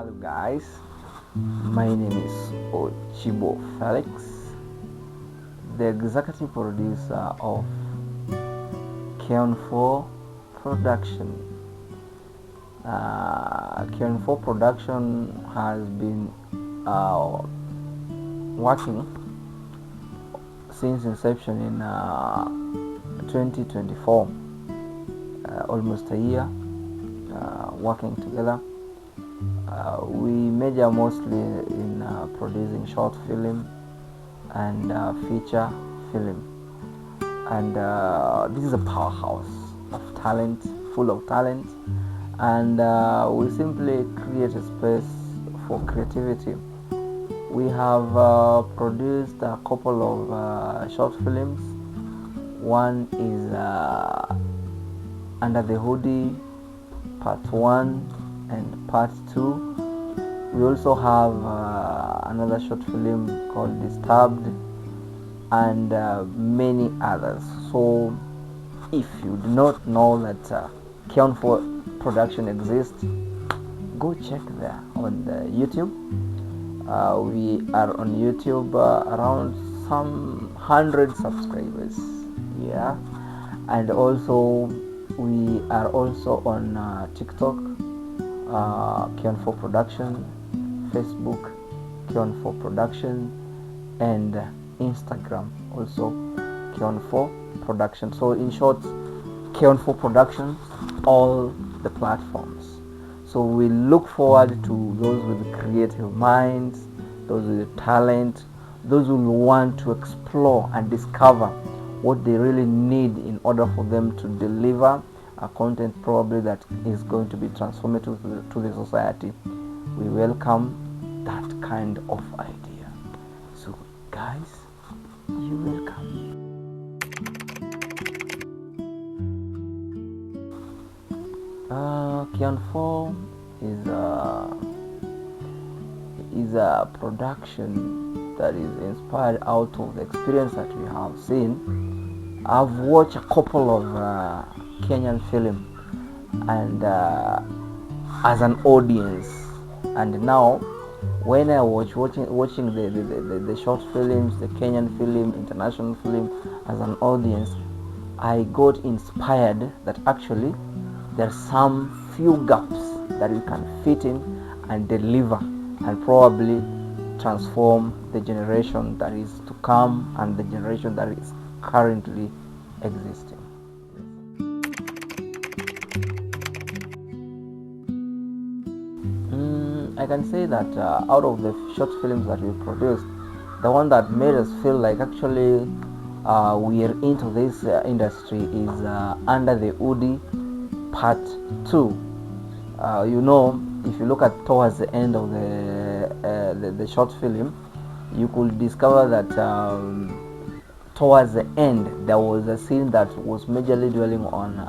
Hello guys, my name is Ochibo Felix, the executive producer of Keon 4 Production. Keon 4 Production has been working since inception in 2024, almost a year working together. We major mostly in producing short film and feature film, and this is a powerhouse of talent, full of talent, and we simply create a space for creativity. We have produced a couple of short films. One is Under the Hoodie Part 1 and Part 2. We also have another short film called Disturbed and many others. So if you do not know that Keon 4 Production exists, go check there on the YouTube. We are on YouTube around some 100 subscribers, yeah, and also we are also on TikTok, Keon 4 Production, Facebook, Keon 4 Production, and Instagram also Keon 4 Production. So in short, Keon 4 Production, all the platforms. So we look forward to those with creative minds, those with talent, those who want to explore and discover what they really need in order for them to deliver a content probably that is going to be transformative to the society. We welcome that kind of idea. So guys, you're welcome. Keon 4 is a production that is inspired out of the experience that we have seen. I've watched a couple of Kenyan film and as an audience, and now when I watching the short films, the Kenyan film, international film, as an audience, I got inspired that actually there are some few gaps that we can fit in and deliver and probably transform the generation that is to come and the generation that is currently existing. I can say that out of the short films that we produced, the one that made us feel like actually we are into this industry is Under the Hoodie Part 2. If you look at towards the end of the short film, you could discover that towards the end there was a scene that was majorly dwelling on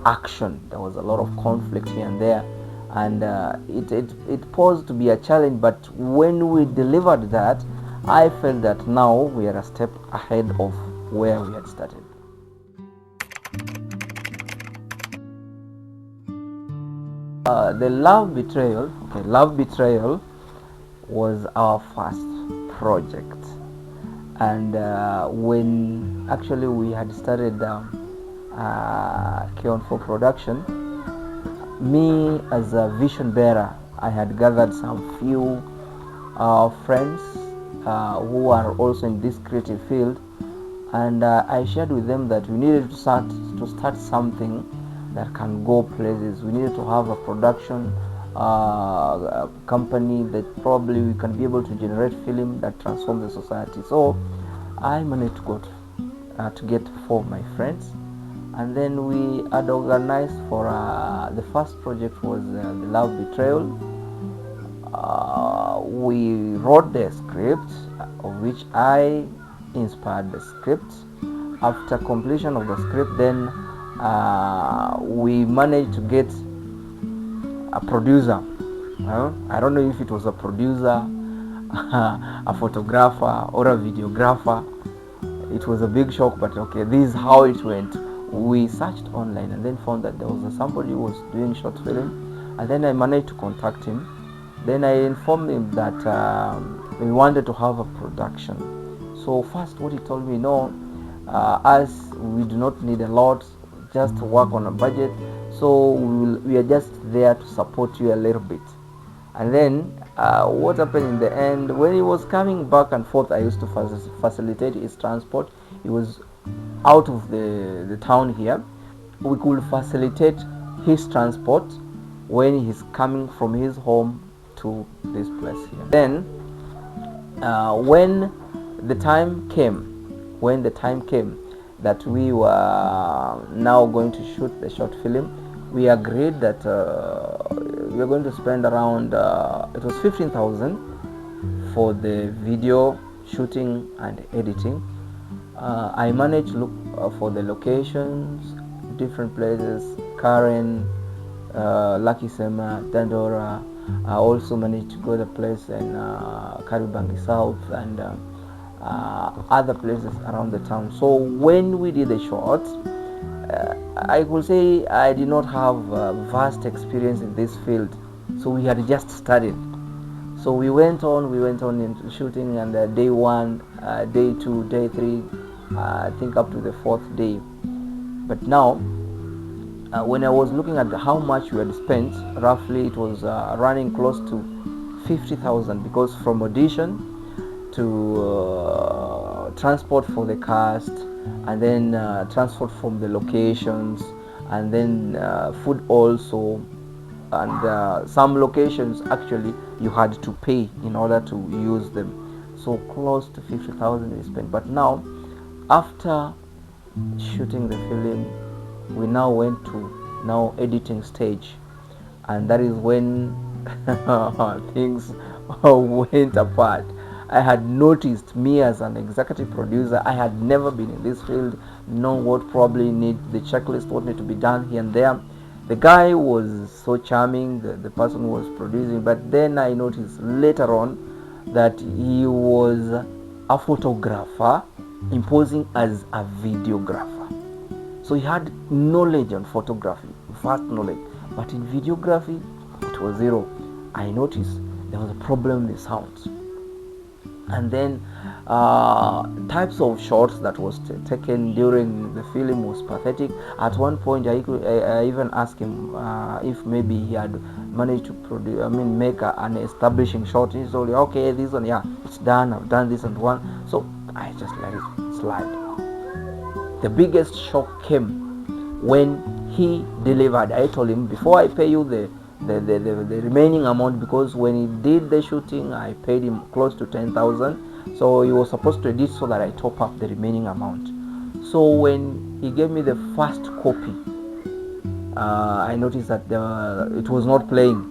action. There was a lot of conflict here and there, and it posed to be a challenge, but when we delivered that, I felt that now we are a step ahead of where we had started. The Love Betrayal was our first project, and when actually we had started Keon 4 Production, me as a vision bearer, I had gathered some few friends who are also in this creative field, and I shared with them that we needed to start something that can go places. We needed to have a production company that probably we can be able to generate film that transforms the society. So I managed to get 4 of my friends, and then we had organized for the first project was The Love Betrayal. We wrote the script, of which I inspired the script. After completion of the script, then we managed to get a producer. I don't know if it was a producer, a photographer, or a videographer. It was a big shock, but okay, this is how it went. We searched online and then found that there was somebody who was doing short film And then I managed to contact him. Then I informed him that we wanted to have a production. So first what he told me, no, as we do not need a lot, just to work on a budget, so we are just there to support you a little bit. And then what happened in the end, when he was coming back and forth, I used to facilitate his transport. He was out of the town here. We could facilitate his transport when he's coming from his home to this place here. Then when the time came that we were now going to shoot the short film, we agreed that we are going to spend around it was 15,000 for the video shooting and editing. I managed to look for the locations, different places, Karen, Lucky Sema, Dandora. I also managed to go to the place in Karibangi South and other places around the town. So when we did the shots, I could say I did not have vast experience in this field, so we had just started. So we went on into shooting, and day 1, day 2, day 3, I think up to the 4th day. But now when I was looking at how much we had spent, roughly it was running close to 50,000, because from audition to transport for the cast, and then transport from the locations, and then food also, and some locations actually you had to pay in order to use them. So close to 50,000 is spent. But now, after shooting the film, we now went to editing stage, and that is when things went apart. I had noticed, me as an executive producer, I had never been in this field, know what probably need the checklist, what need to be done here and there. The guy was so charming, the person who was producing, but then I noticed later on that he was a photographer imposing as a videographer. So he had knowledge on photography, vast knowledge, but in videography it was zero. I noticed there was a problem with the sounds. And then types of shots that was taken during the film was pathetic. At one point I even asked him if maybe he had managed to make an establishing shot. He told me, okay, this one, yeah, it's done, I've done this and one. So I just let it slide. The biggest shock came when he delivered. I told him, before I pay you the remaining amount, because when he did the shooting I paid him close to 10,000, so he was supposed to edit so that I top up the remaining amount. So when he gave me the first copy, I noticed that it was not playing.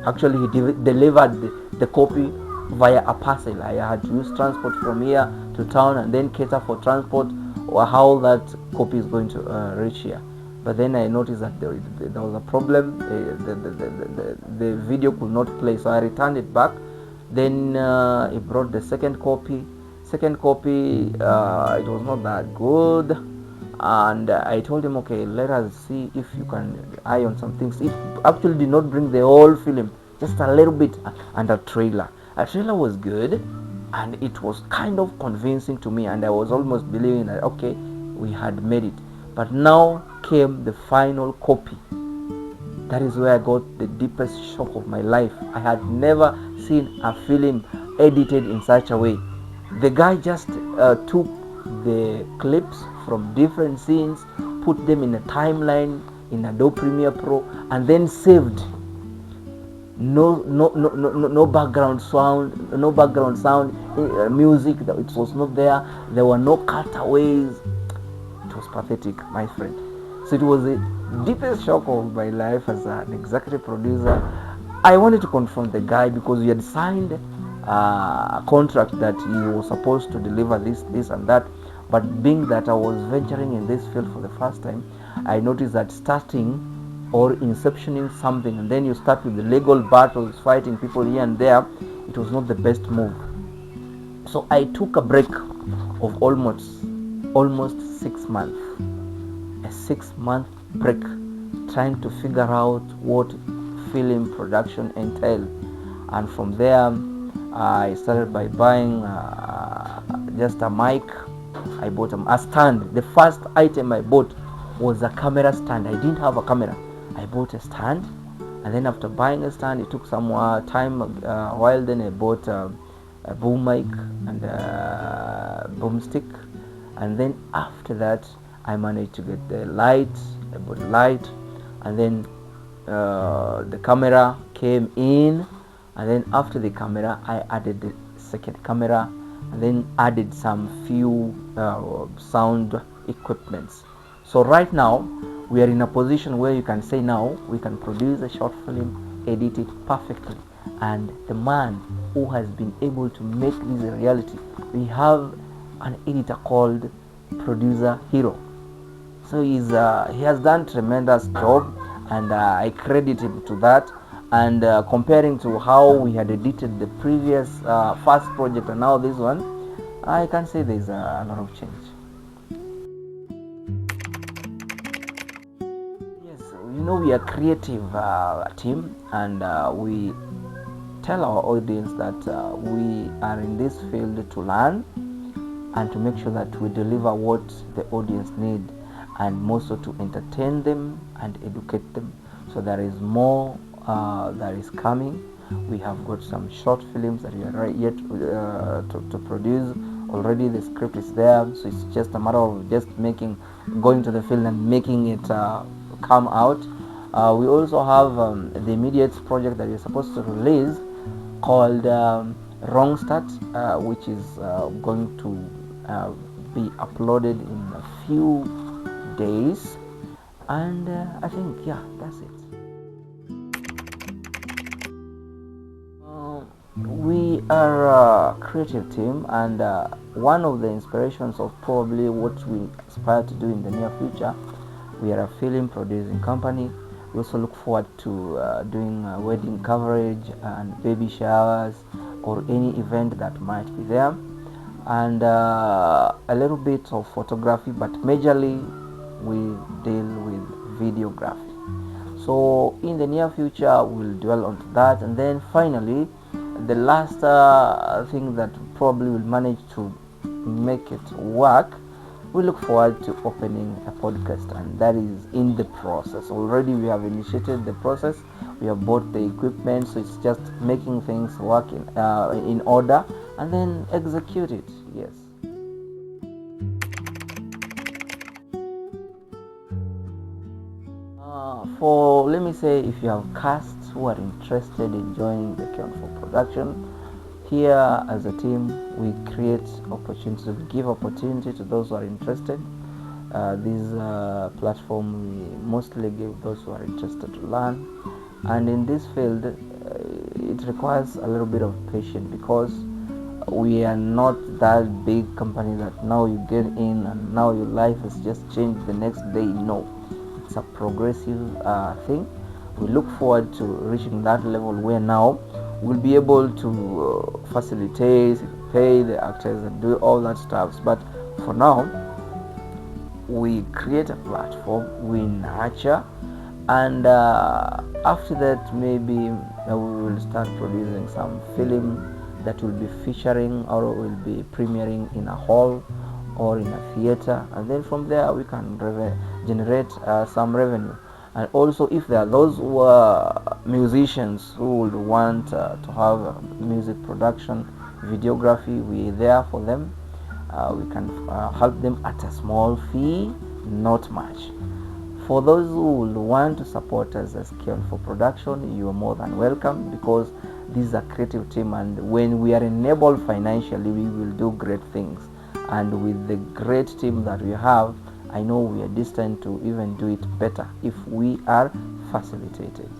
Actually, he delivered the copy via a parcel. I had to use transport from here to town and then cater for transport, or how that copy is going to reach here. But then I noticed that there was a problem. The video could not play, so I returned it back. Then he brought the second copy. It was not that good, and I told him, okay, let us see if you can eye on some things. If actually did not bring the whole film, just a little bit, and a trailer. A trailer was good, and it was kind of convincing to me, and I was almost believing that, okay, we had made it. But now came the final copy. That is where I got the deepest shock of my life. I had never seen a film edited in such a way. The guy just took the clips from different scenes, put them in a timeline in Adobe Premiere Pro, and then saved. No background sound, music. It was not there. There were no cutaways. It was pathetic, my friend. So it was the deepest shock of my life as an executive producer. I wanted to confront the guy because we had signed a contract that he was supposed to deliver this and that. But being that I was venturing in this field for the first time, I noticed that starting or inceptioning something and then you start with the legal battles, fighting people here and there, it was not the best move. So I took a break of almost 6 months. A 6-month break trying to figure out what film production entails. And from there, I started by buying just a mic. I bought a stand. The first item I bought was a camera stand. I didn't have a camera. I bought a stand, and then after buying a stand, it took some time. While then I bought a boom mic and a boomstick, and then after that I managed to get the light. I bought light, and then the camera came in, and then after the camera I added the second camera, and then added some few sound equipments. So right now we are in a position where you can say now we can produce a short film, edit it perfectly, and the man who has been able to make this a reality, we have an editor called Producer Hero. So he has done tremendous job, and I credit him to that. And comparing to how we had edited the previous first project and now this one, I can say there's a lot of change. Yes, we are creative team, and we tell our audience that we are in this field to learn and to make sure that we deliver what the audience need, and more so to entertain them and educate them. So there is more that is coming. We have got some short films that we are yet to produce. Already the script is there, so it's just a matter of just going to the field and making it come out. We also have the immediate project that we're supposed to release called Wrong Start, which is going to be uploaded in a few days, and I think that's it. We are a creative team, and one of the inspirations of probably what we aspire to do in the near future, we are a film producing company. We also look forward to doing wedding coverage and baby showers or any event that might be there, and a little bit of photography, but majorly we deal with videography. So in the near future we'll dwell onto that, and then finally the last thing that probably will manage to make it work, we look forward to opening a podcast, and that is in the process. Already we have initiated the process, we have bought the equipment, so it's just making things work in order and then execute it. Yes. Let me say, if you have casts who are interested in joining the Keon for production, here as a team we create opportunities, we give opportunity to those who are interested. This platform we mostly give those who are interested to learn, and in this field it requires a little bit of patience, because we are not that big company that now you get in and now your life has just changed the next day. No, it's a progressive thing. We look forward to reaching that level where now we'll be able to facilitate, pay the actors and do all that stuff. But for now, we create a platform, we nurture, and after that maybe we will start producing some film that will be featuring or will be premiering in a hall or in a theater, and then from there we can generate some revenue. And also, if there are those who are musicians who would want to have music production, videography, we're there for them. We can help them at a small fee, not much. For those who would want to support us as Keon for production, you are more than welcome, because this is a creative team, and when we are enabled financially, we will do great things. And with the great team that we have, I know we are destined to even do it better if we are facilitated.